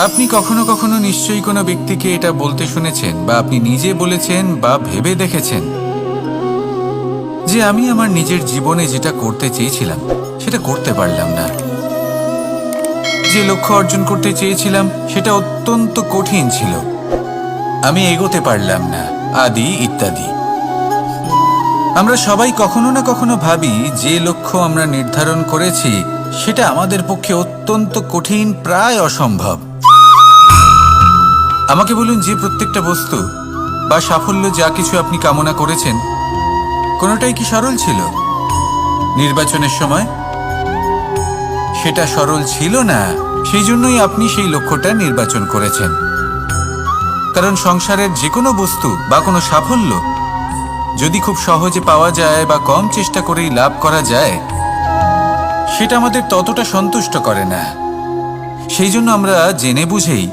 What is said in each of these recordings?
আপনি কখনো কখনো নিশ্চয়ই কোনো ব্যক্তিকে এটা বলতে শুনেছেন বা আপনি নিজে বলেছেন বা ভেবে দেখেছেন যে আমি আমার নিজের জীবনে যেটা করতে চেয়েছিলাম সেটা করতে পারলাম না, যে লক্ষ্য অর্জন করতে চেয়েছিলাম সেটা অত্যন্ত কঠিন ছিল, আমি এগোতে পারলাম না, আদি ইত্যাদি। আমরা সবাই কখনো না কখনো ভাবি যে লক্ষ্য আমরা নির্ধারণ করেছি সেটা আমাদের পক্ষে অত্যন্ত কঠিন, প্রায় অসম্ভব। আমাকে বলুন, যে প্রত্যেকটা বস্তু বা সাফল্য যা কিছু আপনি কামনা করেছেন কোনোটাই কি সরল ছিল? নির্বাচনের সময় সেটা সরল ছিল না, সেই জন্যই আপনি সেই লক্ষ্যটা নির্বাচন করেছেন। কারণ সংসারের যে কোনো বস্তু বা কোনো সাফল্য যদি খুব সহজে পাওয়া যায় বা কম চেষ্টা করেই লাভ করা যায়, সেটা আমাদের ততটা সন্তুষ্ট করে না। সেই জন্য আমরা জেনে বুঝেই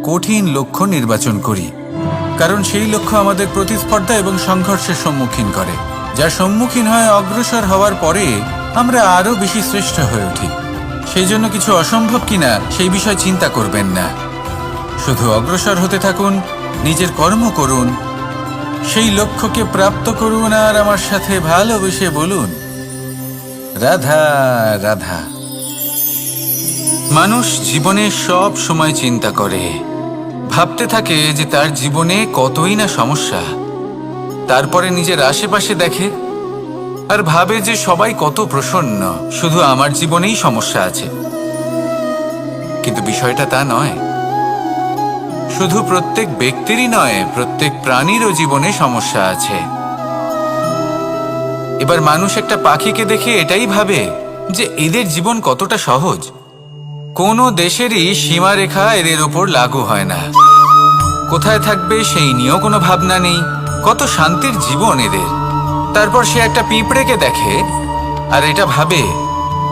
কঠিন লক্ষ্য নির্বাচন করি, কারণ সেই লক্ষ্য আমাদের প্রতিস্পর্ধা এবং সংঘর্ষের সম্মুখীন করে, যার সম্মুখীন হয় অগ্রসর হওয়ার পরে আমরা আরও বেশি শ্রেষ্ঠ হয়ে উঠি। সেই জন্য কিছু অসম্ভব কিনা সেই বিষয় চিন্তা করবেন না, শুধু অগ্রসর হতে থাকুন, নিজের কর্ম করুন, সেই লক্ষ্যকে প্রাপ্ত করুন, আর আমার সাথে ভালোবেসে বলুন, রাধা রাধা। মানুষ জীবনে সব সময় চিন্তা করে, ভাবতে থাকে যে তার জীবনে কতই না সমস্যা, তারপরে নিজের আশেপাশে দেখে আর ভাবে যে সবাই কত প্রসন্ন, শুধু আমার জীবনেই সমস্যা আছে। কিন্তু বিষয়টা তা নয়। শুধু প্রত্যেক ব্যক্তিরই নয়, প্রত্যেক প্রাণীরও জীবনে সমস্যা আছে। এবার মানুষ একটা পাখিকে দেখে এটাই ভাবে যে এদের জীবন কতটা সহজ, কোনো দেশেরই সীমারেখা এদের ওপর লাগু হয় না, কোথায় থাকবে সেই নিয়েও কোনো ভাবনা নেই, কত শান্তির জীবন এদের। তারপর সে একটা পিঁপড়েকে দেখে আর এটা ভাবে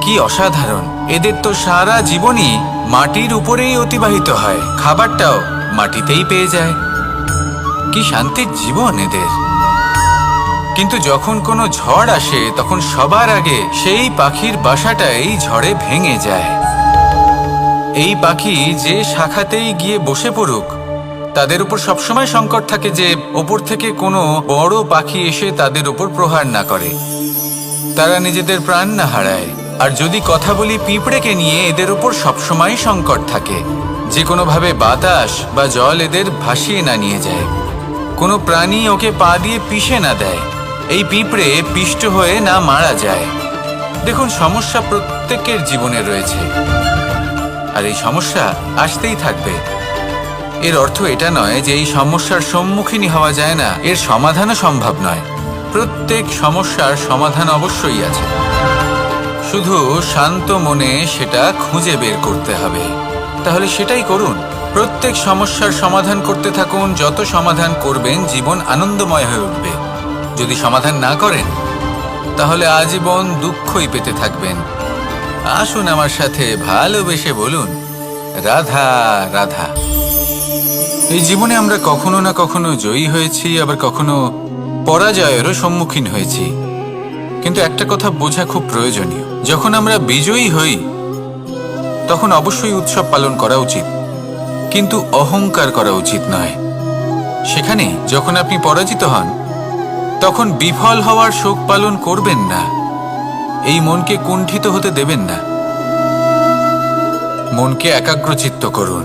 কি অসাধারণ, এদের তো সারা জীবনই মাটির উপরেই অতিবাহিত হয়, খাবারটাও মাটিতেই পেয়ে যায়, কি শান্তির জীবন এদের। কিন্তু যখন কোনো ঝড় আসে তখন সবার আগে সেই পাখির বাসাটাই ঝড়ে ভেঙে যায়। এই পাখি যে শাখাতেই গিয়ে বসে পড়ুক, তাদের উপর সবসময় সংকট থাকে যে ওপর থেকে কোনো বড় পাখি এসে তাদের উপর প্রহার না করে, তারা নিজেদের প্রাণ না হারায়। আর যদি কথা বলি পিঁপড়েকে নিয়ে, এদের উপর সবসময় সংকট থাকে যে কোনোভাবে বাতাস বা জল এদের ভাসিয়ে না নিয়ে যায়, কোনো প্রাণী ওকে পা দিয়ে পিষে না দেয়, এই পিঁপড়ে পিষ্ট হয়ে না মারা যায়। দেখুন, সমস্যা প্রত্যেকের জীবনে রয়েছে আর এই সমস্যা আসতেই থাকবে। এর অর্থ এটা নয় যে এই সমস্যার সম্মুখীনই হওয়া যায় না, এর সমাধানও সম্ভব নয়। প্রত্যেক সমস্যার সমাধান অবশ্যই আছে, শুধু শান্ত মনে সেটা খুঁজে বের করতে হবে। তাহলে সেটাই করুন, প্রত্যেক সমস্যার সমাধান করতে থাকুন, যত সমাধান করবেন জীবন আনন্দময় হয়ে উঠবে। যদি সমাধান না করেন তাহলে আজীবন দুঃখই পেতে থাকবেন। আসুন আমার সাথে ভালোবেসে বলুন, রাধা রাধা। এই জীবনে আমরা কখনো না কখনো জয়ী হয়েছি, আবার কখনো পরাজয়েরও সম্মুখীন হয়েছি, কিন্তু একটা কথা বোঝা খুব প্রয়োজনীয়, যখন আমরা বিজয়ী হই তখন অবশ্যই উৎসব পালন করা উচিত, কিন্তু অহংকার করা উচিত নয়। সেখানে যখন আপনি পরাজিত হন তখন বিফল হওয়ার শোক পালন করবেন না, এই মনকে কুণ্ঠিত হতে দেবেন না, মনকে একাগ্রচিত্ত করুন,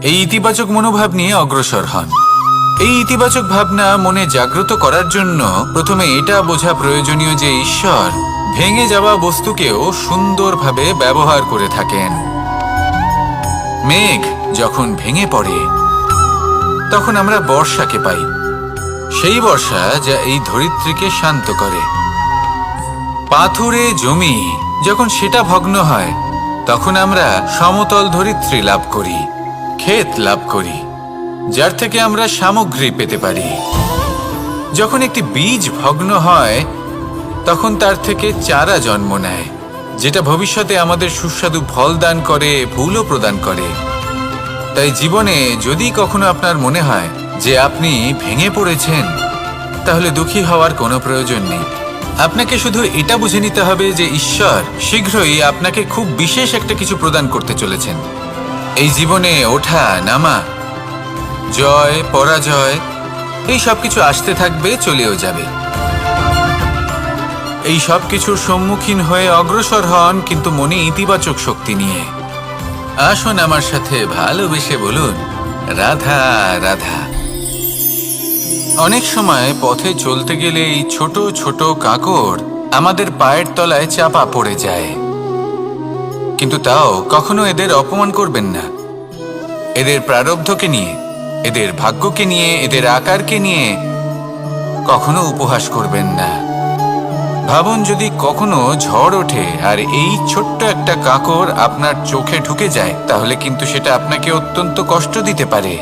এই ইতিবাচক মনোভাব নিয়ে অগ্রসর হন। এই ইতিবাচক ভাবনা মনে জাগ্রত করার জন্য প্রথমে এটা বোঝা প্রয়োজনীয় যে ঈশ্বর ভেঙে যাওয়া বস্তুকেও সুন্দরভাবে ব্যবহার করে থাকেন। মেঘ যখন ভেঙে পড়ে তখন আমরা বর্ষাকে পাই, সেই বর্ষা যা এই ধরিত্রীকে শান্ত করে। পাথুরে জমি যখন সেটা ভগ্ন হয় তখন আমরা সমতল ধরিত্রী লাভ করি, ক্ষেত লাভ করি, যার থেকে আমরা সামগ্রী পেতে পারি। যখন একটি বীজ ভগ্ন হয় তখন তার থেকে চারা জন্ম নেয়, যেটা ভবিষ্যতে আমাদের সুস্বাদু ফল দান করে, ফুলও প্রদান করে। তাই জীবনে যদি কখনো আপনার মনে হয় যে আপনি ভেঙে পড়েছেন, তাহলে দুঃখী হওয়ার কোনো প্রয়োজন নেই। আপনাকে শুধু এটা বুঝে নিতে হবে যে ঈশ্বর শীঘ্রই আপনাকে খুব বিশেষ একটা কিছু প্রদান করতে চলেছেন। এই জীবনে ওঠা নামা, জয় পরাজয়, এই সব কিছু আসতে থাকবে, চলেও যাবে। এই সব কিছুর সম্মুখীন হয়ে অগ্রসর হন, কিন্তু মনে ইতিবাচক শক্তি নিয়ে। আসুন আমার সাথে ভালোবেসে বলুন, রাধা রাধা। অনেক সময় পথে চলতে গেলে এই ছোট ছোট কাঁকড় আমাদের পায়ের তলায় চাপা পড়ে যায়, কিন্তু তাও কখনো এদের অপমান করবেন না। এদের প্রারব্ধকে নিয়ে, এদের ভাগ্যকে নিয়ে, এদের আকারকে নিয়ে কখনো উপহাস করবেন না। ভাবুন, যদি কখনো ঝড় ওঠে আর এই ছোট্ট একটা কাঁকড় আপনার চোখে ঢুকে যায়, তাহলে কিন্তু সেটা আপনাকে অত্যন্ত কষ্ট দিতে পারে।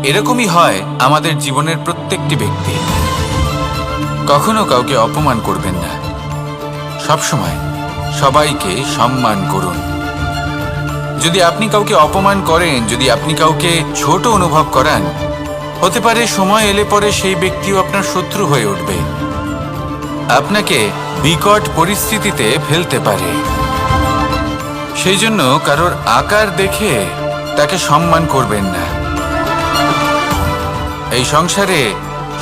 এরকমই হয় আমাদের জীবনের প্রত্যেকটি ব্যক্তি। কখনো কাউকে অপমান করবেন না, সবসময় সবাইকে সম্মান করুন। যদি আপনি কাউকে অপমান করেন, যদি আপনি কাউকে ছোট অনুভব করান, হতে পারে সময় এলে পরে সেই ব্যক্তিও আপনার শত্রু হয়ে উঠবে, আপনাকে বিকট পরিস্থিতিতে ফেলতে পারে। সেই জন্য কারোর আকার দেখে তাকে সম্মান করবেন না। এই সংসারে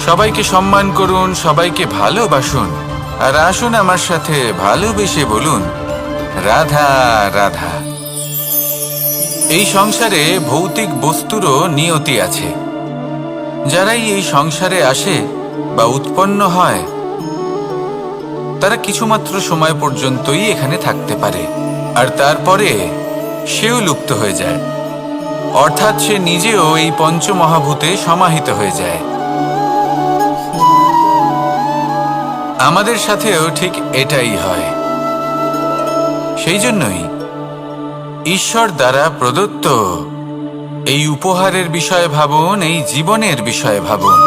সবাইকে সম্মান করুন, সবাইকে ভালোবাসুন, আর আসুন আমার সাথে ভালোবেসে বলুন, রাধা রাধা। এই সংসারে ভৌতিক বস্তুরও নিয়তি আছে। যারাই এই সংসারে আসে বা উৎপন্ন হয়, তারা কিছুমাত্র সময় পর্যন্তই এখানে থাকতে পারে, আর তারপরে সেও লুপ্ত হয়ে যায়, অর্থাৎ সে নিজেও এই পঞ্চমহাভূতে সমাহিত হয়ে যায়। আমাদের সাথেও ঠিক এটাই হয়। সেই জন্যই ঈশ্বর দ্বারা প্রদত্ত এই উপহারের বিষয়ে ভাবুন, এই জীবনের বিষয়ে ভাবুন।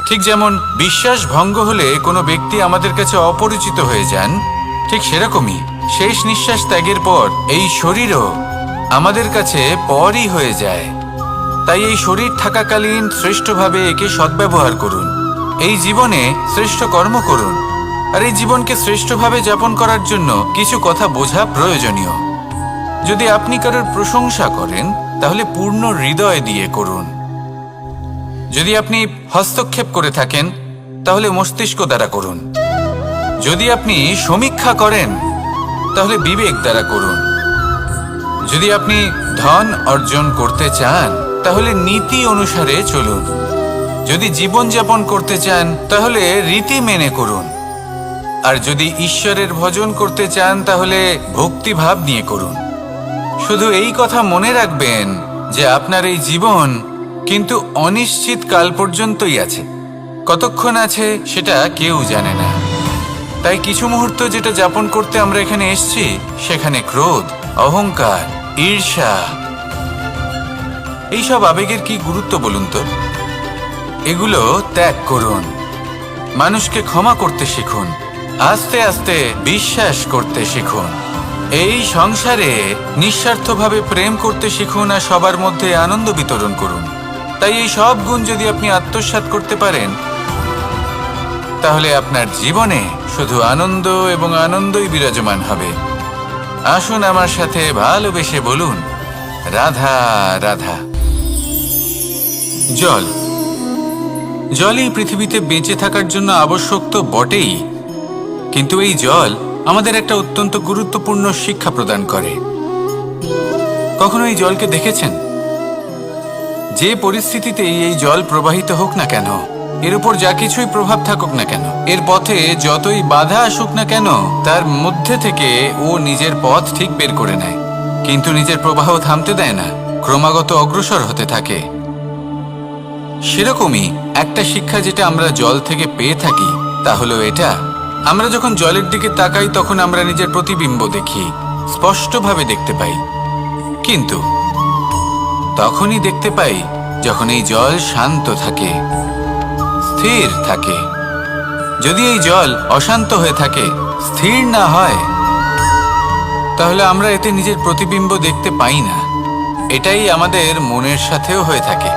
ঠিক যেমন বিশ্বাস ভঙ্গ হলে কোনো ব্যক্তি আমাদের কাছে অপরিচিত হয়ে যান, ঠিক সেরকমই শেষ নিঃশ্বাস ত্যাগের পর এই শরীরও আমাদের কাছে পরই হয়ে যায়। তাই এই শরীর থাকাকালীন শ্রেষ্ঠভাবে একে সদ্ব্যবহার করুন, এই জীবনে শ্রেষ্ঠ কর্ম করুন। আর এই জীবনকে শ্রেষ্ঠভাবে যাপন করার জন্য কিছু কথা বোঝা প্রয়োজনীয়। যদি আপনি কারোর প্রশংসা করেন, তাহলে পূর্ণ হৃদয় দিয়ে করুন। যদি আপনি হস্তক্ষেপ করে থাকেন, তাহলে মস্তিষ্ক দ্বারা করুন। যদি আপনি সমীক্ষা করেন, তাহলে বিবেক দ্বারা করুন। যদি আপনি ধন অর্জন করতে চান, তাহলে নীতি অনুসারে চলুন। যদি জীবনযাপন করতে চান, তাহলে রীতি মেনে করুন। আর যদি ঈশ্বরের ভজন করতে চান, তাহলে ভক্তিভাব নিয়ে করুন। শুধু এই কথা মনে রাখবেন যে আপনার এই জীবন কিন্তু অনিশ্চিত কাল পর্যন্তই আছে। কতক্ষণ আছে সেটা কেউ জানে না। তাই কিছু মুহূর্ত যেটা যাপন করতে আমরা এখানে এসেছি, সেখানে ক্রোধ, অহংকার, ঈর্ষা, এইসব আবেগের কি গুরুত্ব বলুন তো? এগুলো ত্যাগ করুন। মানুষকে ক্ষমা করতে শিখুন, আস্তে আস্তে বিশ্বাস করতে শিখুন। এই সংসারে নিঃস্বার্থভাবে প্রেম করতে শিখুন, আর সবার মধ্যে আনন্দ বিতরণ করুন। তাই এই সব গুণ যদি আপনি আত্মসাৎ করতে পারেন, তাহলে আপনার জীবনে শুধু আনন্দ এবং আনন্দই বিরাজমান হবে। আসুন আমার সাথে ভালোবেসে বলুন, রাধা রাধা। জল, জল এই পৃথিবীতে বেঁচে থাকার জন্য আবশ্যক তো বটেই, কিন্তু এই জল আমাদের একটা অত্যন্ত গুরুত্বপূর্ণ শিক্ষা প্রদান করে। কখনো এই জলকে দেখেছেন? যে পরিস্থিতিতেই এই জল প্রবাহিত হোক না কেন, এর উপর যা কিছুই প্রভাব থাকুক না কেন, এর পথে যতই বাধা আসুক না কেন, তার মধ্যে থেকে ও নিজের পথ ঠিক বের করে নেয়, কিন্তু নিজের প্রবাহ থামতে দেয় না, ক্রমাগত অগ্রসর হতে থাকে। সেরকমই একটা শিক্ষা যেটা আমরা জল থেকে পেয়ে থাকি, তা হলো এটা: আমরা যখন জলের দিকে তাকাই, তখন আমরা নিজের প্রতিবিম্ব দেখি, স্পষ্টভাবে দেখতে পাই। কিন্তু তখনই দেখতে পাই যখন এই জল শান্ত থাকে, স্থির থাকে। যদি এই জল অশান্ত হয়ে থাকে, স্থির না হয়, তাহলে আমরা এতে নিজের প্রতিবিম্ব দেখতে পাই না। এটাই আমাদের মনের সাথেও হয়ে থাকে।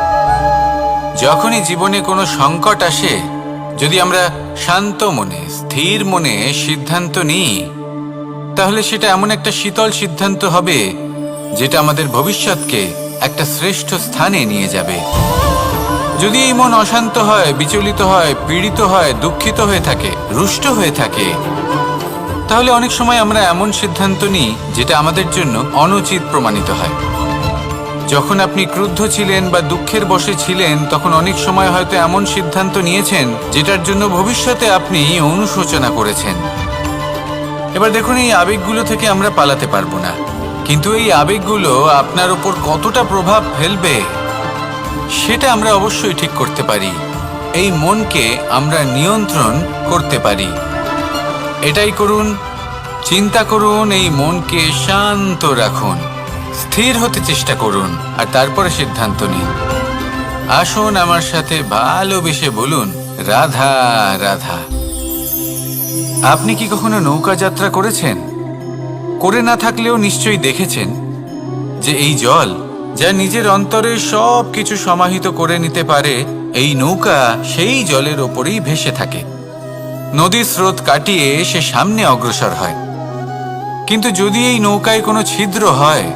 যখনই জীবনে কোনো সংকট আসে, যদি আমরা শান্ত মনে, স্থির মনে সিদ্ধান্ত নিই, তাহলে সেটা এমন একটা শীতল সিদ্ধান্ত হবে যেটা আমাদের ভবিষ্যৎকে একটা শ্রেষ্ঠ স্থানে নিয়ে যাবে। যদি এই মন অশান্ত হয়, বিচলিত হয়, পীড়িত হয়, দুঃখিত হয়ে থাকে, রুষ্ট হয়ে থাকে, তাহলে অনেক সময় আমরা এমন সিদ্ধান্ত নিই যেটা আমাদের জন্য অনুচিত প্রমাণিত হয়। যখন আপনি ক্রুদ্ধ ছিলেন বা দুঃখের বশে ছিলেন, তখন অনেক সময় হয়তো এমন সিদ্ধান্ত নিয়েছেন যেটার জন্য ভবিষ্যতে আপনি অনুশোচনা করেছেন। এবার দেখুন, এই আবেগগুলো থেকে আমরা পালাতে পারবো না, কিন্তু এই আবেগগুলো আপনার উপর কতটা প্রভাব ফেলবে সেটা আমরা অবশ্যই ঠিক করতে পারি। এই মনকে আমরা নিয়ন্ত্রণ করতে পারি। এটাই করুন, চিন্তা করুন, এই মনকে শান্ত রাখুন, স্থির হতে চেষ্টা করুন, আর তারপরে সিদ্ধান্ত নিন। আসুন আমার সাথে ভালোবেসে বলুন, রাধা রাধা। আপনি কি কখনো নৌকা যাত্রা করেছেন? করে না থাকলেও নিশ্চয়ই দেখেছেন যে এই জল, যা নিজের অন্তরে সব কিছু সমাহিত করে নিতে পারে, এই নৌকা সেই জলের ওপরেই ভেসে থাকে। নদীর স্রোত কাটিয়ে সে সামনে অগ্রসর হয়। কিন্তু যদি এই নৌকায় কোনো ছিদ্র হয়,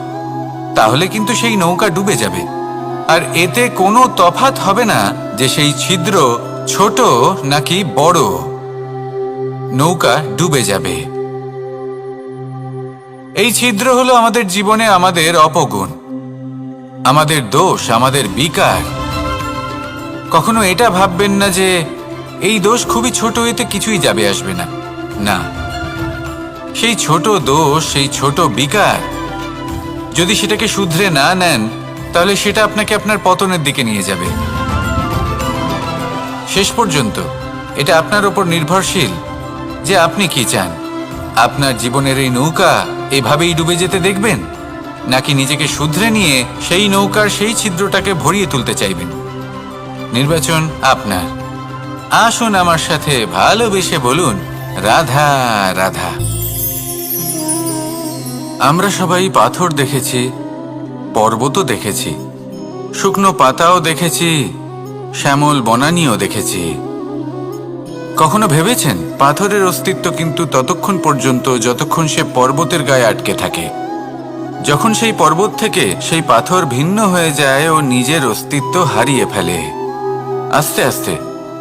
তাহলে কিন্তু সেই নৌকা ডুবে যাবে। আর এতে কোনো তফাৎ হবে না যে সেই ছিদ্র ছোট নাকি বড়, নৌকা ডুবে যাবে। এই ছিদ্র হলো আমাদের জীবনে আমাদের অপগুণ, আমাদের দোষ, আমাদের বিকার। কখনো এটা ভাববেন না যে এই দোষ খুবই ছোট, এতে কিছুই যাবে আসবে না। না, সেই ছোট দোষ, সেই ছোট বিকার, যদি সেটাকে শুধরে না নেন, তাহলে সেটা আপনাকে আপনার পতনের দিকে নিয়ে যাবে। শেষ পর্যন্ত এটা আপনার উপর নির্ভরশীল যে আপনি কি চান। আপনার জীবনের এই নৌকা এভাবেই ডুবে যেতে দেখবেন, নাকি নিজেকে শুধরে নিয়ে সেই নৌকার সেই ছিদ্রটাকে ভরিয়ে তুলতে চাইবেন? নির্বাচন আপনার। আসুন আমার সাথে ভালোবেসে বলুন, রাধা রাধা। আমরা সবাই পাথর দেখেছি, পর্বতও দেখেছি, শুকনো পাতাও দেখেছি, শ্যামল বনানীও দেখেছি। কখনো ভেবেছেন পাথরের অস্তিত্ব কিন্তু ততক্ষণ পর্যন্ত যতক্ষণ সে পর্বতের গায়ে আটকে থাকে। যখন সেই পর্বত থেকে সেই পাথর ভিন্ন হয়ে যায় ও নিজের অস্তিত্ব হারিয়ে ফেলে, আস্তে আস্তে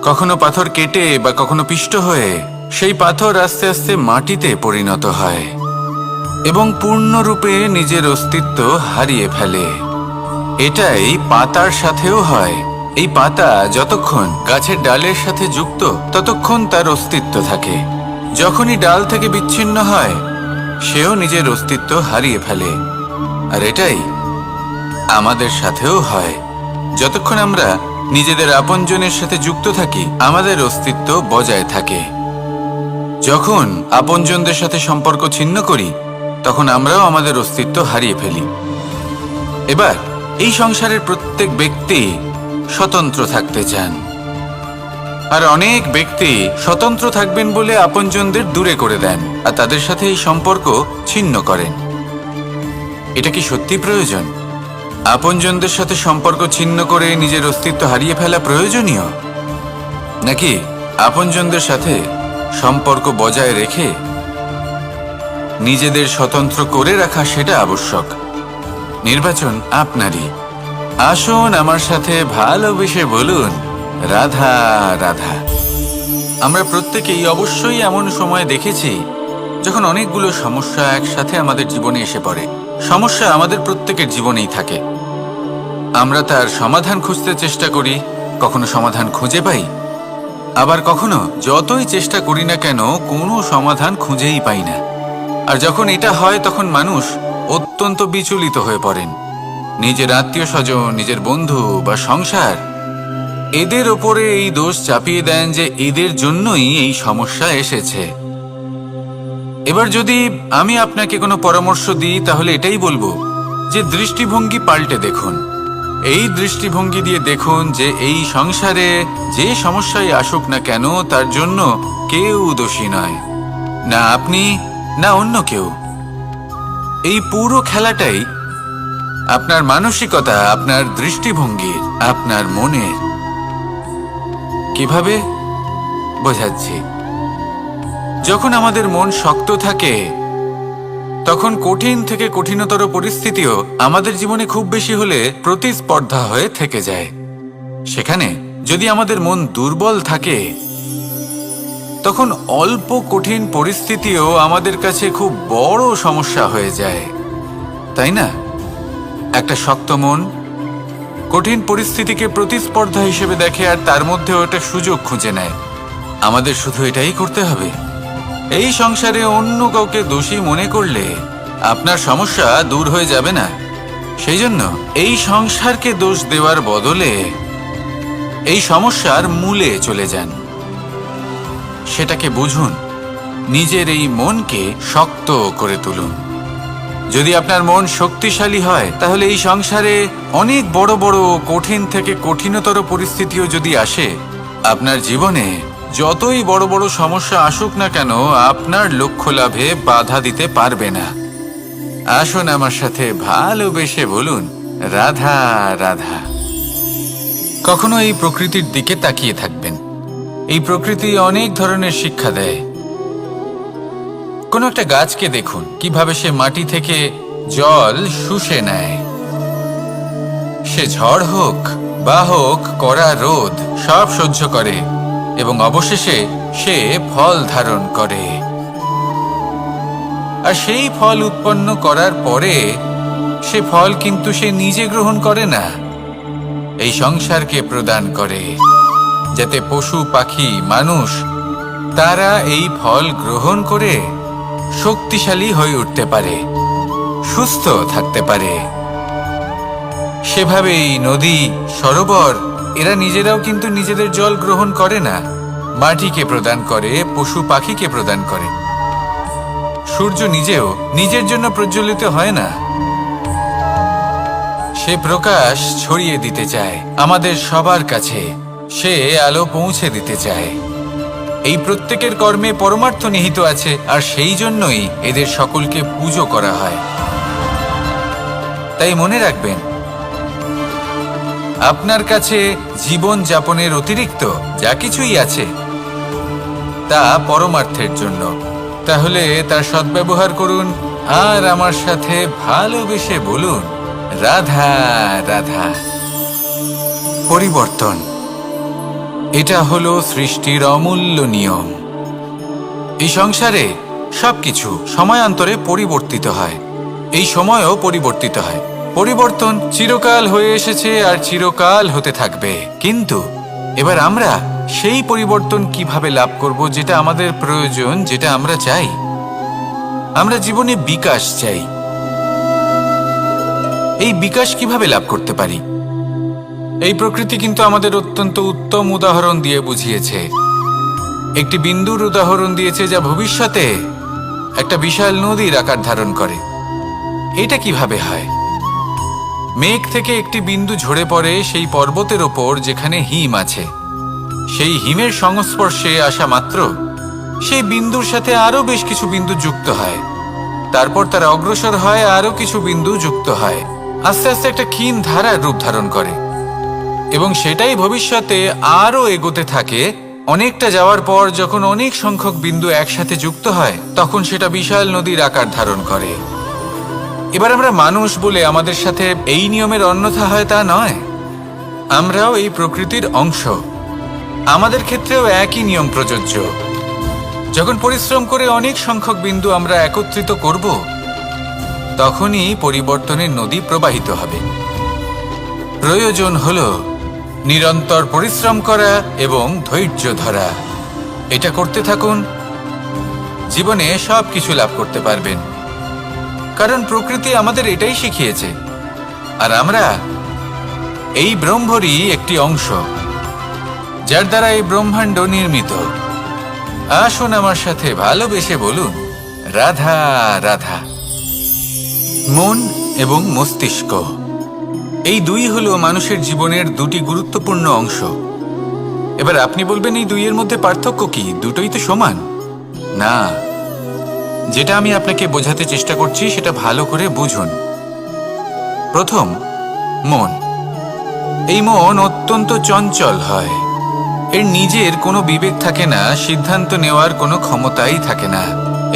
কখনো পাথর কেটে বা কখনো পিষ্ট হয়ে সেই পাথর আস্তে আস্তে মাটিতে পরিণত হয় এবং পূর্ণরূপে নিজের অস্তিত্ব হারিয়ে ফেলে। এটাই পাতার সাথেও হয়। এই পাতা যতক্ষণ গাছের ডালের সাথে যুক্ত, ততক্ষণ তার অস্তিত্ব থাকে। যখনই ডাল থেকে বিচ্ছিন্ন হয়, সেও নিজের অস্তিত্ব হারিয়ে ফেলে। আর এটাই আমাদের সাথেও হয়। যতক্ষণ আমরা নিজেদের আপনজনের সাথে যুক্ত থাকি, আমাদের অস্তিত্ব বজায় থাকে। যখন আপনজনদের সাথে সম্পর্ক ছিন্ন করি, তখন আমরাও আমাদের অস্তিত্ব হারিয়ে ফেলি। এবার এই সংসারের প্রত্যেক ব্যক্তি স্বতন্ত্র থাকতে চান, আর অনেক ব্যক্তি স্বতন্ত্র থাকবেন বলে আপনজনদের দূরে করে দেন আর তাদের সাথে এই সম্পর্ক ছিন্ন করেন। এটা কি সত্যি প্রয়োজন? আপনজনদের সাথে সম্পর্ক ছিন্ন করে নিজের অস্তিত্ব হারিয়ে ফেলা প্রয়োজনীয়, নাকি আপনজনদের সাথে সম্পর্ক বজায় রেখে নিজেদের স্বতন্ত্র করে রাখা সেটা আবশ্যক? নির্বাচন আপনারই। আসুন আমার সাথে ভালোবেসে বলুন, রাধা রাধা। আমরা প্রত্যেকেই অবশ্যই এমন সময় দেখেছি যখন অনেকগুলো সমস্যা একসাথে আমাদের জীবনে এসে পড়ে। সমস্যা আমাদের প্রত্যেকের জীবনেই থাকে। আমরা তার সমাধান খুঁজতে চেষ্টা করি, কখনো সমাধান খুঁজে পাই, আবার কখনো যতই চেষ্টা করি না কেন কোনো সমাধান খুঁজেই পাই না। আর যখন এটা হয়, তখন মানুষ অত্যন্ত বিচলিত হয়ে পড়েন। নিজের আত্মীয় স্বজন, নিজের বন্ধু বা সংসার, এদের ওপরে এই দোষ চাপিয়ে দেন যে এদের জন্যই এই সমস্যা এসেছে। এবার যদি আমি আপনাকে কোনো পরামর্শ দিই, তাহলে এটাই বলবো যে দৃষ্টিভঙ্গি পাল্টে দেখুন। এই দৃষ্টিভঙ্গি দিয়ে দেখুন যে এই সংসারে যে সমস্যাই আসুক না কেন, তার জন্য কেউ দোষী নয়, না আপনি না অন্য কেউ। এই পুরো খেলাটাই আপনার মানসিকতা, আপনার দৃষ্টিভঙ্গির, আপনার মনের। কিভাবে বোঝাচ্ছি? যখন আমাদের মন শক্ত থাকে, তখন কঠিন থেকে কঠিনতর পরিস্থিতিও আমাদের জীবনে খুব বেশি হলে প্রতিস্পর্ধা হয়ে থেকে যায়। সেখানে যদি আমাদের মন দুর্বল থাকে, তখন অল্প কঠিন পরিস্থিতিও আমাদের কাছে খুব বড় সমস্যা হয়ে যায়, তাই না? একটা শক্ত মন কঠিন পরিস্থিতিকে প্রতিস্পর্ধা হিসেবে দেখে আর তার মধ্যে ওটা সুযোগ খুঁজে নেয়। আমাদের শুধু এটাই করতে হবে। এই সংসারে অন্য কাউকে দোষী মনে করলে আপনার সমস্যা দূর হয়ে যাবে না। সেই জন্য এই সংসারকে দোষ দেওয়ার বদলে এই সমস্যার মূলে চলে যান, সেটাকে বুঝুন, নিজের এই মনকে শক্ত করে তুলুন। যদি আপনার মন শক্তিশালী হয়, তাহলে এই সংসারে অনেক বড় বড় কঠিন থেকে কঠিনতর পরিস্থিতিও যদি আসে, আপনার জীবনে যতই বড় বড় সমস্যা আসুক না কেন, আপনার লক্ষ্য লাভে বাধা দিতে পারবে না। আসুন আমার সাথে ভালোবেসে বলুন, রাধা রাধা। কখনো এই প্রকৃতির দিকে তাকিয়ে থাকবেন। এই প্রকৃতি অনেক ধরনের শিক্ষা দেয়। কোনো একটা গাছকে দেখুন, কিভাবে সে মাটি থেকে জল শুষে নেয়। সে ঝড় হোক বা হোক কড়া রোদ, সব সহ্য করে এবং অবশেষে সে ফল ধারণ করে। আর সেই ফল উৎপন্ন করার পরে সে ফল কিন্তু সে নিজে গ্রহণ করে না, এই সংসারকে প্রদান করে, যাতে পশু পাখি মানুষ তারা এই ফল গ্রহণ করে শক্তিশালী হয়ে উঠতে পারে, সুস্থ থাকতে পারে। সেভাবেই নদী, সরোবর এরা নিজেরাও কিন্তু নিজেদের জল গ্রহণ করে না, মাটিকে প্রদান করে, পশু পাখিকে প্রদান করে। সূর্য নিজেও নিজের জন্য প্রজ্বলিত হয় না, সে প্রকাশ ছড়িয়ে দিতে চায় আমাদের সবার কাছে, সে আলো পৌঁছে দিতে চায়। এই প্রত্যেকের কর্মে পরমার্থ নিহিত আছে, আর সেই জন্যই এদের সকলকে পুজো করা হয়। তাই মনে রাখবেন, আপনার কাছে জীবন যাপনের অতিরিক্ত যা কিছুই আছে তা পরমার্থের জন্য। তাহলে তার সদ্ব্যবহার করুন আর আমার সাথে ভালোবেসে বলুন, রাধা রাধা। পরিবর্তন, এটা হলো সৃষ্টির অমূল্য নিয়ম। এই সংসারে সবকিছু সময়ান্তরে পরিবর্তিত হয়, এই সময়ও পরিবর্তিত হয়। পরিবর্তন চিরকাল হয়ে এসেছে আর চিরকাল হতে থাকবে। কিন্তু এবার আমরা সেই পরিবর্তন কিভাবে লাভ করব, যেটা আমাদের প্রয়োজন, যেটা আমরা চাই। আমরা জীবনে বিকাশ চাই। এই বিকাশ কিভাবে লাভ করতে পারি? এই প্রকৃতি কিন্তু আমাদের অত্যন্ত উত্তম উদাহরণ দিয়ে বুঝিয়েছে। একটি বিন্দুর উদাহরণ দিয়েছে, যা ভবিষ্যতে একটা বিশাল নদীর আকার ধারণ করে। এটা কিভাবে হয়? মেঘ থেকে একটি বিন্দু ঝরে পড়ে সেই পর্বতের ওপর যেখানে হিম আছে। সেই হিমের সংস্পর্শে আসা মাত্র সেই বিন্দুর সাথে আরো বেশ কিছু বিন্দু যুক্ত হয়। তারপর তারা অগ্রসর হয়, আরো কিছু বিন্দু যুক্ত হয়, আস্তে আস্তে একটা ক্ষীণ ধারার রূপ ধারণ করে এবং সেটাই ভবিষ্যতে আরো এগোতে থাকে। অনেকটা যাওয়ার পর যখন অনেক সংখ্যক বিন্দু একসাথে যুক্ত হয়, তখন সেটা বিশাল নদীর আকার ধারণ করে। এবার আমরা মানুষ বলে আমাদের সাথে এই নিয়মের অন্যথা হয় তা নয়। আমরাও এই প্রকৃতির অংশ, আমাদের ক্ষেত্রেও একই নিয়ম প্রযোজ্য। যখন পরিশ্রম করে অনেক সংখ্যক বিন্দু আমরা একত্রিত করব, তখনই পরিবর্তনের নদী প্রবাহিত হবে। প্রয়োজন হলো নিরন্তর পরিশ্রম করা এবং ধৈর্য ধরা। এটা করতে থাকুন, জীবনে সব কিছু লাভ করতে পারবেন। কারণ প্রকৃতি আমাদের এটাই শিখিয়েছে, আর আমরা এই ব্রহ্মরই একটি অংশ, যার দ্বারা এই ব্রহ্মাণ্ড নির্মিত। আসুন আমার সাথে ভালোবেসে বলুন, রাধা রাধা। মন এবং মস্তিষ্ক, এই দুই হলো মানুষের জীবনের দুটি গুরুত্বপূর্ণ অংশ। এবার আপনি বলবেন, এই দুইয়ের মধ্যে পার্থক্য কি? দুটোই তো সমান। না, যেটা আমি আপনাকে বোঝাতে চেষ্টা করছি সেটা ভালো করে বুঝুন। প্রথম, মন। এই মন অত্যন্ত চঞ্চল হয়, এর নিজের কোনো বিবেক থাকে না, সিদ্ধান্ত নেওয়ার কোনো ক্ষমতাই থাকে না।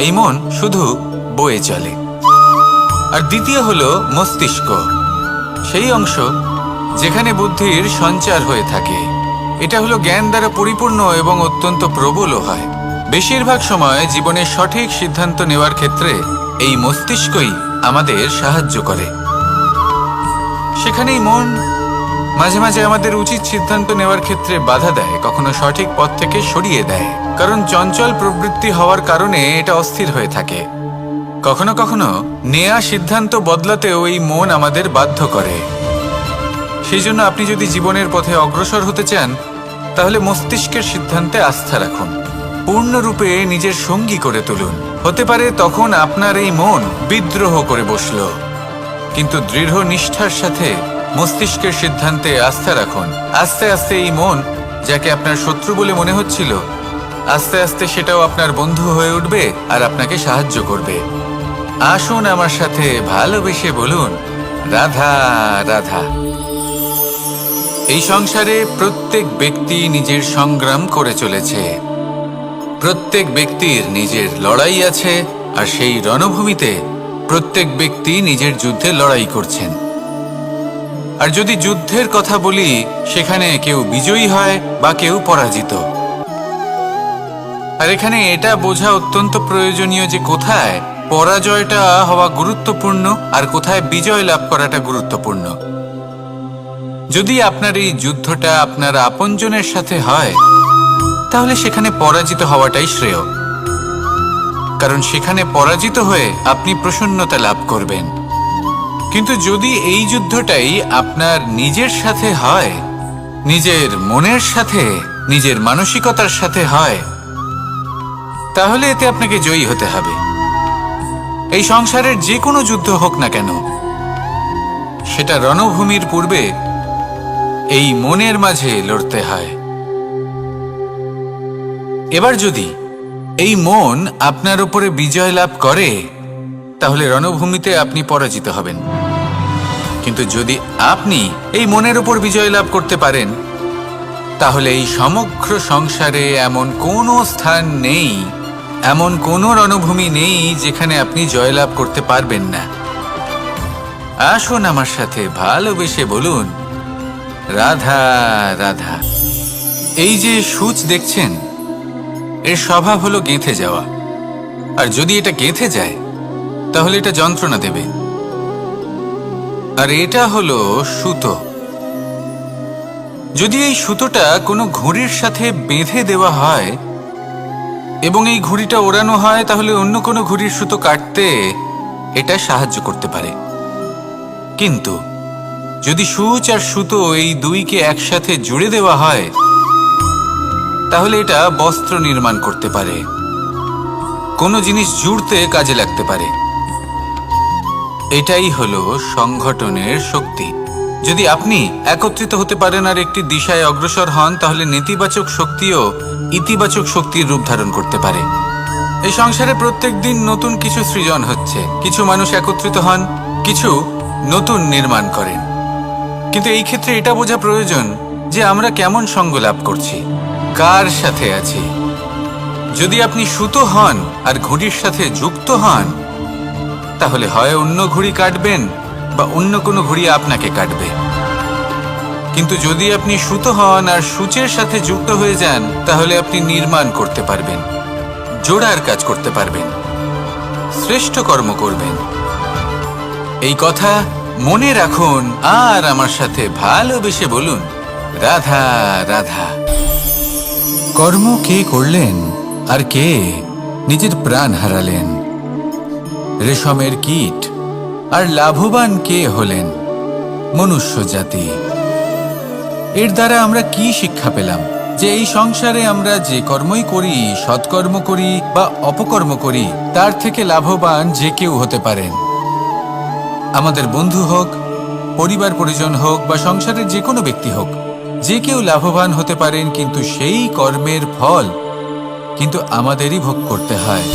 এই মন শুধু বয়ে চলে। আর দ্বিতীয় হলো মস্তিষ্ক, সেই অংশ যেখানে বুদ্ধির সঞ্চার হয়ে থাকে। এটা হলো জ্ঞান দ্বারা পরিপূর্ণ এবং অত্যন্ত প্রবলও হয়। বেশিরভাগ সময় জীবনের সঠিক সিদ্ধান্ত নেওয়ার ক্ষেত্রে এই মস্তিষ্কই আমাদের সাহায্য করে। সেখানেই মন মাঝে মাঝে আমাদের উচিত সিদ্ধান্ত নেওয়ার ক্ষেত্রে বাধা দেয়, কখনো সঠিক পথ থেকে সরিয়ে দেয়, কারণ চঞ্চল প্রবৃত্তি হওয়ার কারণে এটা অস্থির হয়ে থাকে। কখনো কখনো নেয়া সিদ্ধান্ত বদলাতেও এই মন আমাদের বাধ্য করে। সেই জন্য আপনি যদি জীবনের পথে অগ্রসর হতে চান, তাহলে মস্তিষ্কের সিদ্ধান্তে আস্থা রাখুন, পূর্ণরূপে নিজের সঙ্গী করে তুলুন। হতে পারে তখন আপনার এই মন বিদ্রোহ করে বসল, কিন্তু দৃঢ় নিষ্ঠার সাথে মস্তিষ্কের সিদ্ধান্তে আস্থা রাখুন। আস্তে আস্তে এই মন, যাকে আপনার শত্রু বলে মনে হচ্ছিল, আস্তে আস্তে সেটাও আপনার বন্ধু হয়ে উঠবে আর আপনাকে সাহায্য করবে। আসুন আমার সাথে ভালোবেসে বলুন, রাধা রাধা। এই সংসারে প্রত্যেক ব্যক্তি নিজের সংগ্রাম করে চলেছে। প্রত্যেক ব্যক্তির নিজের লড়াই আছে, আর সেই রণভূমিতে প্রত্যেক ব্যক্তি নিজের যুদ্ধে লড়াই করছেন। আর যদি যুদ্ধের কথা বলি, সেখানে কেউ বিজয়ী হয় বা কেউ পরাজিত। আর এখানে এটা বোঝা অত্যন্ত প্রয়োজনীয় যে কোথায় পরাজয়টা হওয়া গুরুত্বপূর্ণ আর কোথায় বিজয় লাভ করাটা গুরুত্বপূর্ণ। যদি আপনার এই যুদ্ধটা আপনার আপনজনের সাথে হয়, তাহলে সেখানে পরাজিত হওয়াটাই শ্রেয়, কারণ সেখানে পরাজিত হয়ে আপনি প্রসন্নতা লাভ করবেন। কিন্তু যদি এই যুদ্ধটাই আপনার নিজের সাথে হয়, নিজের মনের সাথে, নিজের মানসিকতার সাথে হয়, তাহলে এতে আপনাকে জয়ী হতে হবে। এই সংসারের যে কোনো যুদ্ধ হোক না কেন, সেটা রণভূমির পূর্বে এই মনের মাঝে লড়তে হয়। এবার যদি এই মন আপনার উপরে বিজয় লাভ করে, তাহলে রণভূমিতে আপনি পরাজিত হবেন। কিন্তু যদি আপনি এই মনের উপর বিজয় লাভ করতে পারেন, তাহলে এই সমগ্র সংসারে এমন কোনো স্থান নেই, এমন কোনো রণভূমি নেই যেখানে আপনি জয়লাভ করতে পারবেন না। আসুন আমার সাথে ভালোবেসে বলুন, রাধা রাধা। এই যে সূচ দেখছেন, এর স্বভাব হলো গেঁথে যাওয়া। আর যদি এটা গেঁথে যায়, তাহলে এটা যন্ত্রণা দেবে। আর এটা হলো সুতো। যদি এই সুতোটা কোনো ঘুড়ির সাথে বেঁধে দেওয়া হয় এবং এই ঘুড়িটা ওড়ানো হয়, তাহলে অন্য কোনো ঘুড়ির সুতো কাটতে এটা সাহায্য করতে পারে। কিন্তু যদি সূচ আর সুতো এই দুইকে একসাথে জুড়ে দেওয়া হয়, তাহলে এটা বস্ত্র নির্মাণ করতে পারে, কোনো জিনিস জুড়তে কাজে লাগতে পারে। এটাই হলো সংগঠনের শক্তি। যদি আপনি একত্রিত হতে পারেন আর একটি দিশায় অগ্রসর হন, তাহলে নেতিবাচক শক্তিও ইতিবাচক শক্তির রূপ ধারণ করতে পারে। এই সংসারে প্রত্যেক দিন নতুন কিছু সৃজন হচ্ছে। কিছু মানুষ একত্রিত হন, কিছু নতুন নির্মাণ করেন। কিন্তু এই ক্ষেত্রে এটা বোঝা প্রয়োজন যে আমরা কেমন সঙ্গ লাভ করছি, কার সাথে আছি। যদি আপনি সুতো হন আর ঘুড়ির সাথে যুক্ত হন, তাহলে হয় অন্য ঘুড়ি কাটবেন বা অন্য কোনো ঘুড়ি আপনাকে কাটবে। কিন্তু যদি আপনি সুতো হন আর সূচের সাথে যুক্ত হয়ে যান, তাহলে আপনি নির্মাণ করতে পারবেন, জোড়ার কাজ করতে পারবেন, শ্রেষ্ঠ কর্ম করবেন। এই কথা মনে রাখুন আর আমার সাথে ভালোবেসে বলুন, রাধা রাধা। কর্ম কে করলেন আর কে নিজের প্রাণ হারালেন? রেশমের কীট। আর লাভবান কে হলেন? মনুষ্য জাতি। এর দ্বারা আমরা কি শিক্ষা পেলাম? যে এই সংসারে আমরা যে কর্মই করি, সৎকর্ম করি বা অপকর্ম করি, তার থেকে লাভবান যে কেউ হতে পারেন। আমাদের বন্ধু হোক, পরিবার পরিজন হোক বা সংসারের যে কোনো ব্যক্তি হোক, যে কেউ লাভবান হতে পারেন, কিন্তু সেই কর্মের ফল কিন্তু আমাদেরই ভোগ করতে হয়।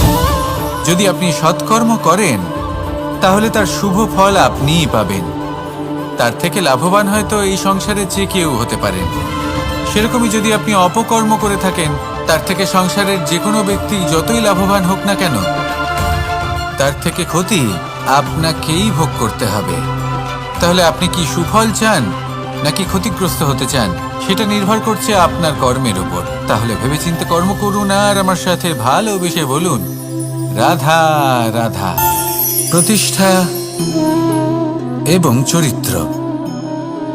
যদি আপনি সৎকর্ম করেন, তাহলে তার শুভ ফল আপনিই পাবেন। তার থেকে লাভবান হয়তো এই সংসারে যে কেউ হতে পারেন। সেরকমই যদি আপনি অপকর্ম করে থাকেন, তার থেকে সংসারের যে কোনো ব্যক্তি যতই লাভবান হোক না কেন, তার থেকে ক্ষতি আপনাকেই ভোগ করতে হবে। তাহলে আপনি কি সুফল চান নাকি ক্ষতিগ্রস্ত হতে চান, সেটা নির্ভর করছে আপনার কর্মের উপর। তাহলে ভেবেচিন্তে কর্ম করুন আর আমার সাথে ভালোবেসে বলুন, রাধা রাধা। প্রতিষ্ঠা এবং চরিত্র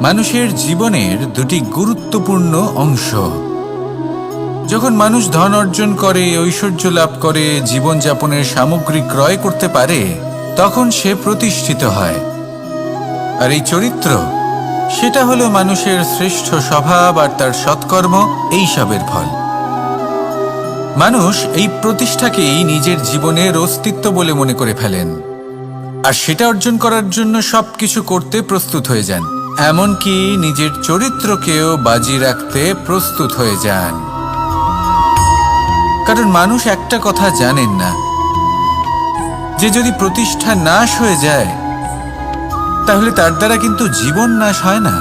মানুষের জীবনের দুটি গুরুত্বপূর্ণ অংশ। যখন মানুষ ধন অর্জন করে, ঐশ্বর্য লাভ করে, জীবনযাপনের সামগ্রী ক্রয় করতে পারে, তখন সে প্রতিষ্ঠিত হয়। আর এই চরিত্র, সেটা হলো মানুষের শ্রেষ্ঠ স্বভাব আর তার সৎকর্ম, এইসবের ফল। মানুষ এই প্রতিষ্ঠাকেই নিজের জীবনের অস্তিত্ব বলে মনে করে ফেলেন, আর সেটা অর্জন করার জন্য সবকিছু করতে প্রস্তুত হয়ে যান, এমনকি নিজের চরিত্রকেও বাজি রাখতে প্রস্তুত হয়ে যান। কারণ মানুষ একটা কথা জানেন না, যে যদি প্রতিষ্ঠা নাশ হয়ে যায় তাহলে তার দ্বারা কিন্তু জীবন নাশ হয় না।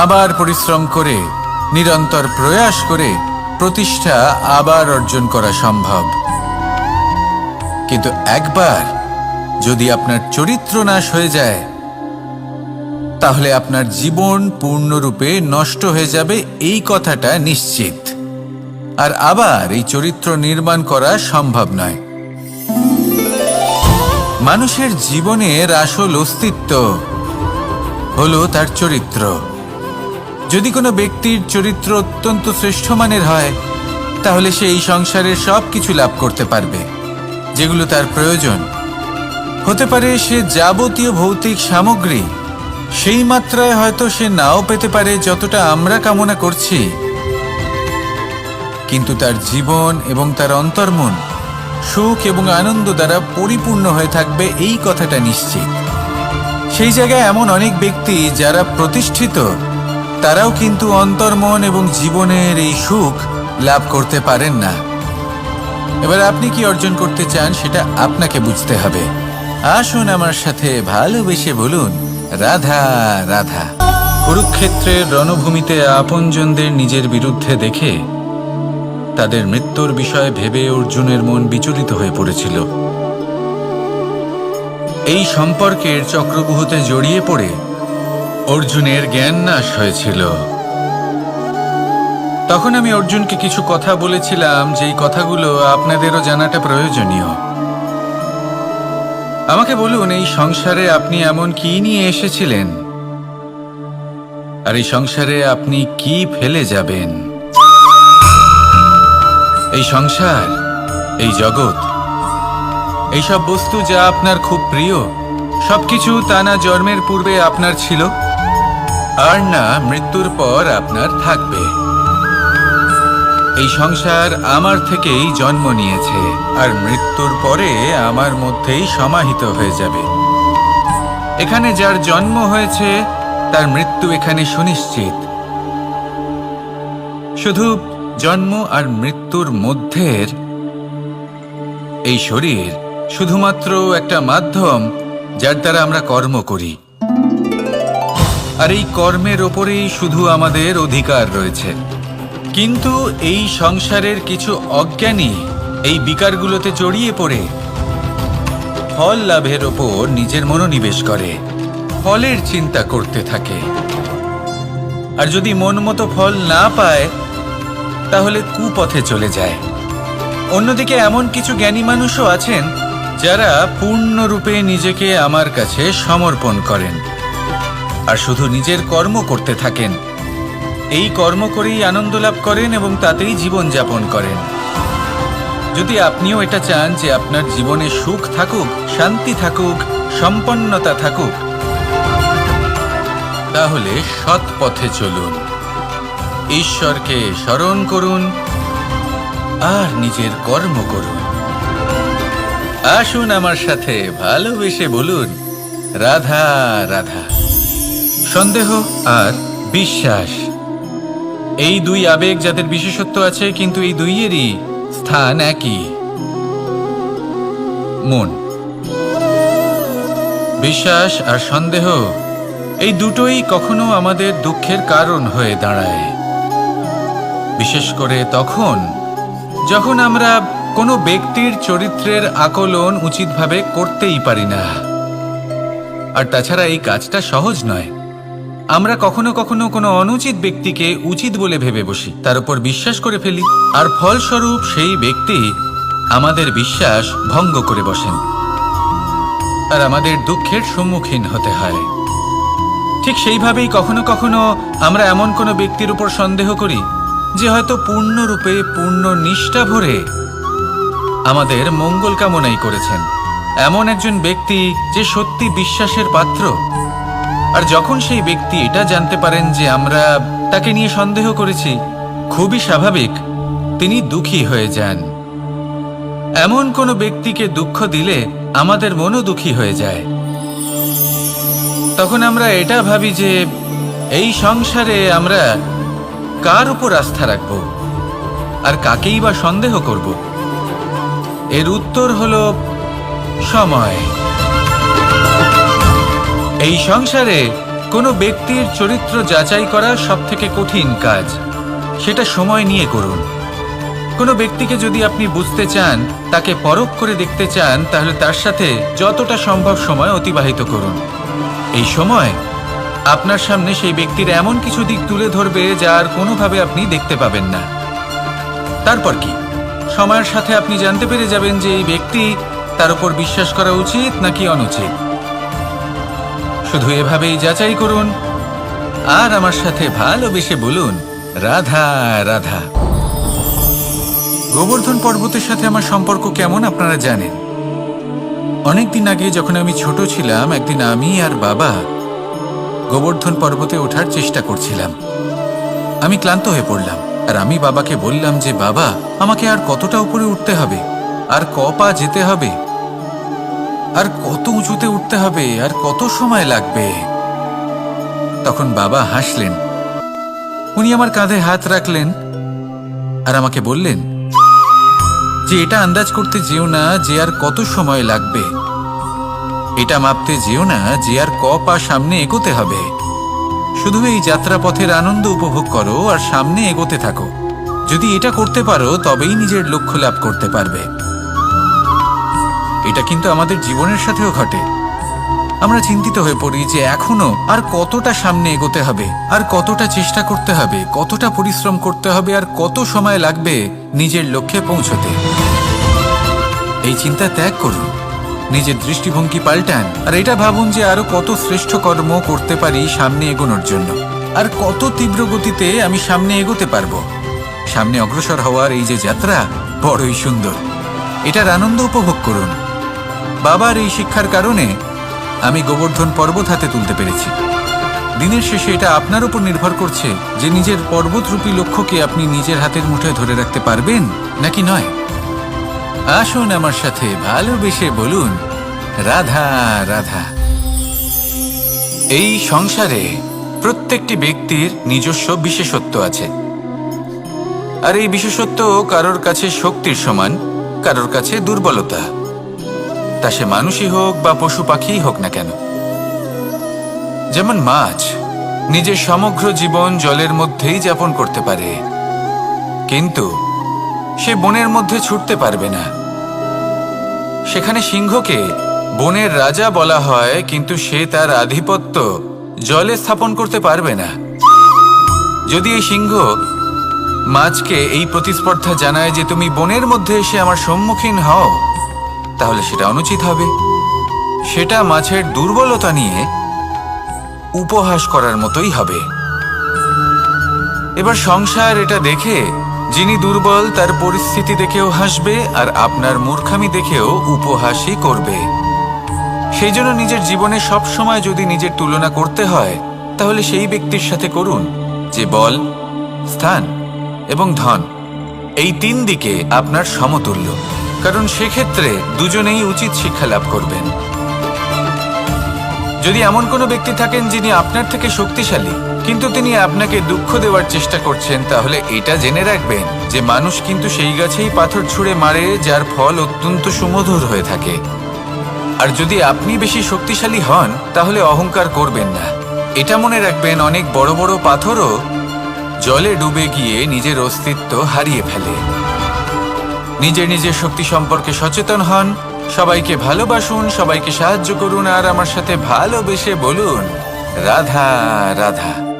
আবার পরিশ্রম করে, নিরন্তর প্রয়াস করে প্রতিষ্ঠা আবার অর্জন করা সম্ভব। কিন্তু একবার যদি আপনার চরিত্র নাশ হয়ে যায় তাহলে আপনার জীবন পূর্ণরূপে নষ্ট হয়ে যাবে, এই কথাটা নিশ্চিত। আর আবার এই চরিত্র নির্মাণ করা সম্ভব নয়। মানুষের জীবনের আসল অস্তিত্ব হলো তার চরিত্র। যদি কোনো ব্যক্তির চরিত্র অত্যন্ত শ্রেষ্ঠ মানের হয় তাহলে সে এই সংসারের সব কিছু লাভ করতে পারবে যেগুলো তার প্রয়োজন। হতে পারে সে যাবতীয় ভৌতিক সামগ্রী সেই মাত্রায় হয়তো সে নাও পেতে পারে যতটা আমরা কামনা করছি, কিন্তু তার জীবন এবং তার অন্তর্মন সুখ এবং আনন্দ দ্বারা পরিপূর্ণ হয়ে থাকবে, এই কথাটা নিশ্চিত। সেই জায়গায় এমন অনেক ব্যক্তি যারা প্রতিষ্ঠিত, তারাও কিন্তু অন্তর্মন এবং জীবনের এই সুখ লাভ করতে পারেন না। এবার আপনি কি অর্জন করতে চান সেটা আপনাকে বুঝতে হবে। আসুন আমার সাথে ভালোবেসে বলুন, রাধা রাধা। কুরুক্ষেত্রের রণভূমিতে আপনজনদের নিজের বিরুদ্ধে দেখে তাদের মৃত্যুর বিষয়ে ভেবে অর্জুনের মন বিচলিত হয়ে পড়েছিল। এই সম্পর্কের চক্রব্যূহতে জড়িয়ে পড়ে অর্জুনের জ্ঞান নাশ হয়েছিল। তখন আমি অর্জুনকে কিছু কথা বলেছিলাম, যেই কথাগুলো আপনাদেরও জানাটা প্রয়োজনীয়। আমাকে বলুন, এই সংসারে আপনি এমন কি নিয়ে এসেছিলেন, আর এই সংসারে আপনি কি ফেলে যাবেন? এই সংসার, এই জগৎ, এইসব বস্তু যা আপনার খুব প্রিয়, সবকিছু তা না জন্মের পূর্বে আপনার ছিল আর না মৃত্যুর পর আপনার থাকবে। এই সংসার আমার থেকেই জন্ম নিয়েছে আর মৃত্যুর পরে আমার মধ্যেই সমাহিত হয়ে যাবে। এখানে যার জন্ম হয়েছে তার মৃত্যু এখানে সুনিশ্চিত। শুধু জন্ম আর মৃত্যুর মধ্যের এই শরীর শুধুমাত্র একটা মাধ্যম যার দ্বারা আমরা কর্ম করি, আর এই কর্মের ওপরেই শুধু আমাদের অধিকার রয়েছে। কিন্তু এই সংসারের কিছু অজ্ঞানী এই বিকারগুলোতে জড়িয়ে পড়ে ফল লাভের ওপর নিজের মনোনিবেশ করে, ফলের চিন্তা করতে থাকে। আর যদি মন মতো ফল না পায় তাহলে কুপথে চলে যায়। অন্যদিকে এমন কিছু জ্ঞানী মানুষও আছেন যারা পূর্ণরূপে নিজেকে আমার কাছে সমর্পণ করেন আর শুধু নিজের কর্ম করতে থাকেন। এই কর্ম করেই আনন্দ লাভ করেন এবং তাতেই জীবন যাপন করেন। যদি আপনিও এটা চান যে আপনার জীবনে সুখ থাকুক, শান্তি থাকুক, সম্পন্নতা থাকুক, তাহলে সৎ পথে চলুন, ঈশ্বরকে স্মরণ করুন আর নিজের কর্ম করুন। আসুন আমার সাথে ভালোবেসে বলুন, রাধা রাধা। সন্দেহ আর বিশ্বাস, এই দুই আবেগ যাদের বিশেষত্ব আছে, কিন্তু এই দুইয়েরই স্থান একই, মন। বিশ্বাস আর সন্দেহ এই দুটোই কখনো আমাদের দুঃখের কারণ হয়ে দাঁড়ায়, বিশেষ করে তখন যখন আমরা কোনো ব্যক্তির চরিত্রের আকলন উচিতভাবে করতেই পারি না। আর তাছাড়া এই কাজটা সহজ নয়। আমরা কখনো কখনো কোনো অনুচিত ব্যক্তিকে উচিত বলে ভেবে বসি, তার উপর বিশ্বাস করে ফেলি, আর ফলস্বরূপ সেই ব্যক্তি আমাদের বিশ্বাস ভঙ্গ করে বসেন, আর আমাদের দুঃখের সম্মুখীন হতে হয়। ঠিক সেইভাবেই কখনো কখনো আমরা এমন কোনো ব্যক্তির উপর সন্দেহ করি যে হয়তো পূর্ণরূপে পূর্ণ নিষ্ঠা ভরে আমাদের মঙ্গল কামনাই করেছেন, এমন একজন ব্যক্তি যে সত্যি বিশ্বাসের পাত্র। আর যখন সেই ব্যক্তি এটা জানতে পারেন যে আমরা তাকে নিয়ে সন্দেহ করেছি, খুবই স্বাভাবিক তিনি দুঃখী হয়ে যান। এমন কোনো ব্যক্তিকে দুঃখ দিলে আমাদের মনও দুঃখী হয়ে যায়। তখন আমরা এটা ভাবি যে এই সংসারে আমরা কার উপর আস্থা রাখব আর কাকেই বা সন্দেহ করব। এর উত্তর হলো সময়। এই সংসারে কোনো ব্যক্তির চরিত্র যাচাই করা সবথেকে কঠিন কাজ, সেটা সময় নিয়ে করুন। কোনো ব্যক্তিকে যদি আপনি বুঝতে চান, তাকে পরখ করে দেখতে চান, তাহলে তার সাথে যতটা সম্ভব সময় অতিবাহিত করুন। এই সময় আপনার সামনে সেই ব্যক্তির এমন কিছু দিক তুলে ধরবে যার কোনোভাবে আপনি দেখতে পাবেন না। তারপর কি, সময়ের সাথে আপনি জানতে পেরে যাবেন যে এই ব্যক্তি, তার উপর বিশ্বাস করা উচিত নাকি অনুচিত। শুধু এভাবেই যাচাই করুন আর আমার সাথে ভালোবেসে বলুন, রাধা রাধা। গোবর্ধন পর্বতের সাথে আমার সম্পর্ক কেমন আপনারা জানেন। অনেকদিন আগে যখন আমি ছোট ছিলাম, একদিন আমি আর বাবা গোবর্ধন পর্বতে ওঠার চেষ্টা করছিলাম। আমি ক্লান্ত হয়ে পড়লাম, আর আমি বাবাকে বললাম যে বাবা, আমাকে আর কতটা উপরে উঠতে হবে, আর ক পা যেতে হবে, আর কত উঁচুতে উঠতে হবে, আর কত সময় লাগবে। তখন বাবা হাসলেন। উনি আমার কাঁধে হাত রাখলেন আর আমাকে বললেন যে এটা আন্দাজ করতে যেও না যে আর কত সময় লাগবে, এটা মাপতে যেও না যে আর ক পা সামনে এগোতে হবে। শুধু এই যাত্রাপথের আনন্দ উপভোগ করো আর সামনে এগোতে থাকো। যদি এটা করতে পারো তবেই নিজের লক্ষ্য লাভ করতে পারবে। এটা কিন্তু আমাদের জীবনের সাথেও ঘটে। আমরা চিন্তিত হয়ে পড়ি যে এখনো আর কতটা সামনে এগোতে হবে, আর কতটা চেষ্টা করতে হবে, কতটা পরিশ্রম করতে হবে, আর কত সময় লাগবে নিজের লক্ষ্যে পৌঁছতে। এই চিন্তা ত্যাগ করুন, নিজের দৃষ্টিভঙ্গি পাল্টান, আর এটা ভাবুন যে আরো কত শ্রেষ্ঠ কর্ম করতে পারি সামনে এগোনোর জন্য, আর কত তীব্র গতিতে আমি সামনে এগোতে পারবো। সামনে অগ্রসর হওয়ার এই যে যাত্রা বড়ই সুন্দর, এটার আনন্দ উপভোগ করুন। বাবার এই শিক্ষার কারণে আমি গোবর্ধন পর্বত হাতে তুলতে পেরেছি। দিনের শেষে এটা আপনার উপর নির্ভর করছে যে নিজের পর্বতরূপী লক্ষ্যকে আপনি নিজের হাতের মুঠোয় ধরে রাখতে পারবেন নাকি নয়। আসুন আমার সাথে ভালোবেসে বলুন, রাধা রাধা। এই সংসারে প্রত্যেকটি ব্যক্তির নিজস্ব বিশেষত্ব আছে, আর এই বিশেষত্ব কারোর কাছে শক্তির সমান, কারোর কাছে দুর্বলতা। তা সে মানুষই হোক বা পশু পাখিই হোক না কেন। যেমন মাছ নিজের সমগ্র জীবন জলের মধ্যেই যাপন করতে পারে, কিন্তু সে বনের মধ্যে ছুটতে পারবে না। সেখানে সিংহকে বনের রাজা বলা হয়, কিন্তু সে তার আধিপত্য জলে স্থাপন করতে পারবে না। যদি এই সিংহ মাছকে এই প্রতিস্পর্ধা জানায় যে তুমি বনের মধ্যে এসে আমার সম্মুখীন হও, তাহলে সেটা অনুচিত হবে। সেটা মাছের দুর্বলতা নিয়ে উপহাস করার মতোই হবে। এবার সংসার এটা দেখে যিনি দুর্বল তার পরিস্থিতি দেখেও হাসবে, আর আপনার মূর্খামি দেখেও উপহাসই করবে। সেই জন্য নিজের জীবনে সব সময় যদি নিজের তুলনা করতে হয়, তাহলে সেই ব্যক্তির সাথে করুন যে বল, স্থান এবং ধন এই তিন দিকে আপনার সমতুল্য, কারণ সেক্ষেত্রে দুজনেই উচিত শিক্ষা লাভ করবেন। যদি এমন কোনো ব্যক্তি থাকেন যিনি আপনার থেকে শক্তিশালী, কিন্তু তিনি আপনাকে দুঃখ দেওয়ার চেষ্টা করছেন, তাহলে এটা জেনে রাখবেন যে মানুষ কিন্তু সেই গাছেই পাথর ছুঁড়ে মারে যার ফল অত্যন্ত সুমধুর হয়ে থাকে। আর যদি আপনি বেশি শক্তিশালী হন, তাহলে অহংকার করবেন না। এটা মনে রাখবেন, অনেক বড় বড় পাথরও জলে ডুবে গিয়ে নিজের অস্তিত্ব হারিয়ে ফেলে। নিজের নিজের শক্তি সম্পর্কে সচেতন হন, সবাইকে ভালোবাসুন, সবাইকে সাহায্য করুন আর আমার সাথে ভালোবেসে বলুন রাধা রাধা।